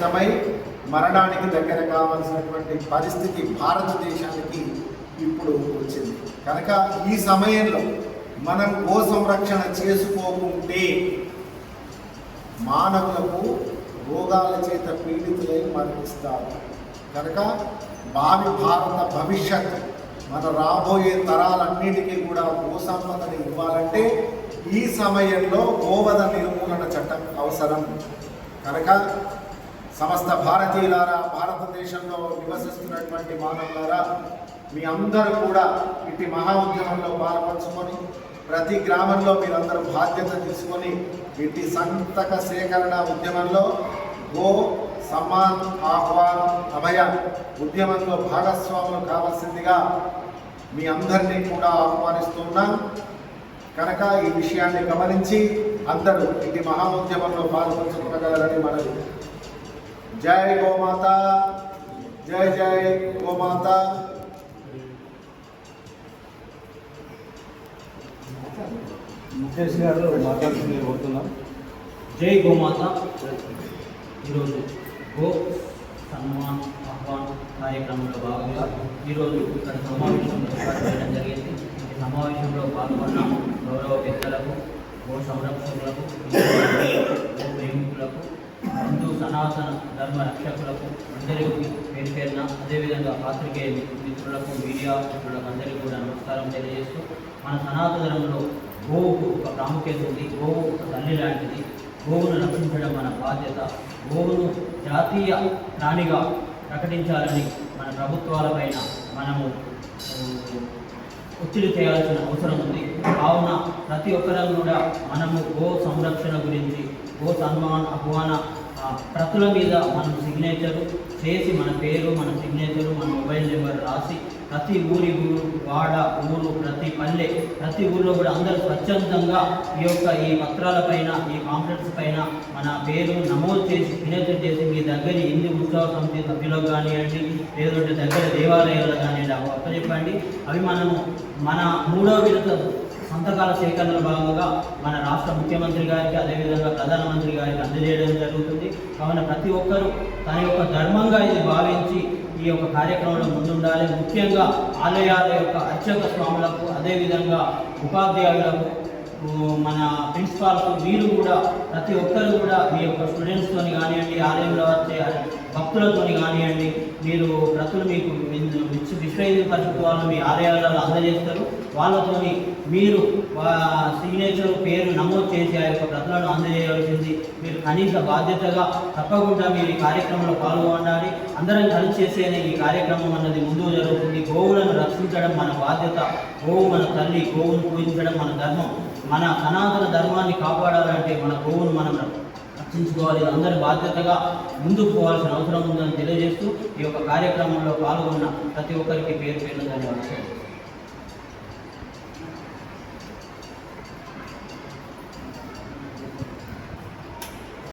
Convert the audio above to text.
కలుషితమై మరణానికి దగ్గర కావాల్సినటువంటి పరిస్థితి భారతదేశానికి ఇప్పుడు వచ్చింది. కనుక ఈ సమయంలో మనం గో సంరక్షణ చేసుకోకుంటే మానవులకు రోగాల చేత పీడితులై మరణిస్తారు. కనుక భావి భారత భవిష్యత్తు మన రాబోయే తరాలన్నిటికీ కూడా గోసంపదని ఇవ్వాలంటే ఈ సమయంలో గోవధ నిర్మూలన చట్టం అవసరం. కనుక సమస్త భారతీయులారా, భారతదేశంలో నివసిస్తున్నటువంటి మానవులారా, మీ అందరూ కూడా ఇటు మహా ఉద్యమంలో పాల్పంచుకొని ప్రతి గ్రామంలో మీరందరూ బాధ్యత తీసుకొని ఇటు సంతక సేకరణ ఉద్యమంలో గో సమ్మాన్ ఆహ్వాన్ అభయాన్ ఉద్యమంలో భాగస్వాములు కావాల్సిందిగా మీ అందరినీ కూడా ఆహ్వానిస్తున్నాం. కనుక ఈ విషయాన్ని గమనించి అందరూ ఇటు మహా ఉద్యమంలో పాల్పంచుకోగలరని మనవి. జై గోమాత, జై జై గోమాత. ముఖేష్ గారు మాట్లాడుతూ కోరుతున్నాం. జై గోమాత. ఈరోజు గో సన్మాన్ ఆహ్వాన్ కార్యక్రమంలో భాగంగా ఈరోజు ఇక్కడ సమావేశం ఏర్పాటు చేయడం జరిగింది. ఈ సమావేశంలో పాల్గొన్న గౌరవ పెద్దలకు, గో సంరక్షకులకు, గో ప్రేమికులకు, హిందూ సనాతన ధర్మ రక్షకులకు అందరికీ పేరు పేరున, అదేవిధంగా పాత్రికేయ మిత్రులకు, మీడియా మిత్రులకు అందరికీ కూడా నమస్కారం తెలియజేస్తూ, మన సనాతన ధర్మంలో గోవుకు ఒక ప్రాముఖ్యత ఉంది. గోవు ఒక తల్లి లాంటిది. గోవును రక్షించడం మన బాధ్యత. గోవును జాతీయ ప్రాణిగా ప్రకటించాలని మన ప్రభుత్వాలపైన మనము ఒత్తిడి చేయాల్సిన అవసరం ఉంది. కావున ప్రతి ఒక్కరం కూడా మనము గో సంరక్షణ గురించి, గో సన్మాన్ ఆహ్వాన ప్రతుల మీద మనం సిగ్నేచరు చేసి, మన పేరు, మన సిగ్నేచరు, మన మొబైల్ నెంబర్ రాసి ప్రతి ఊరి వాడ, ఊరు, ప్రతి పల్లె, ప్రతి ఊరిలో కూడా అందరూ స్వచ్ఛందంగా ఈ పత్రాలపైన, ఈ కాంప్లెక్స్ పైన మన పేరు నమోదు చేసి సిగ్నేచర్ చేసి మీ దగ్గర ఎన్ని ఉత్సవ సమితి సభ్యులకు కానివ్వండి, లేదంటే దగ్గర దేవాలయాలు కానివ్వండి అప్పచెప్పండి. అవి మనము మన 3వ విడత సంతకాల సేకరణలో భాగంగా మన రాష్ట్ర ముఖ్యమంత్రి గారికి, అదేవిధంగా ప్రధానమంత్రి గారికి అందజేయడం జరుగుతుంది. కావున ప్రతి ఒక్కరూ తన యొక్క ధర్మంగా ఇది భావించి ఈ యొక్క కార్యక్రమంలో ముందుండాలి. ముఖ్యంగా ఆలయాల యొక్క అర్చక స్వాములకు, అదేవిధంగా ఉపాధ్యాయులకు, మన ప్రిన్సిపాల్కు, వీరు కూడా ప్రతి ఒక్కరు కూడా మీ యొక్క స్టూడెంట్స్తో కానివ్వండి, ఆలయంలో వచ్చే భక్తులతో కానివ్వండి, మీరు ప్రతులు మీకు విశ్వ హిందూ పరిషత్ వాళ్ళు మీ ఆలయాలలో అందజేస్తారు. వాళ్ళతోని మీరు సిగ్నేచర్, పేరు నమోదు చేసి ఆ యొక్క ప్రతులను అందజేయవలసింది మీరు కనీస బాధ్యతగా తప్పకుండా మీరు ఈ కార్యక్రమంలో పాల్గొనాలి. అందరం కలిసి చేసేది ఈ కార్యక్రమం అన్నది ముందుకు జరుగుతుంది. గోవులను రక్షించడం మన బాధ్యత. గోవు మన తల్లి. గోవును పూజించడం మన ధర్మం. మన సనాతన ధర్మాన్ని కాపాడాలంటే మన గోవును మనం రక్షించుకోవాలి. అందరి బాధ్యతగా ముందుకు పోవాల్సిన అవసరం ఉందని తెలియజేస్తూ ఈ యొక్క కార్యక్రమంలో పాల్గొన్న ప్రతి ఒక్కరికి పేరు పేరున ధన్యవాదాలు.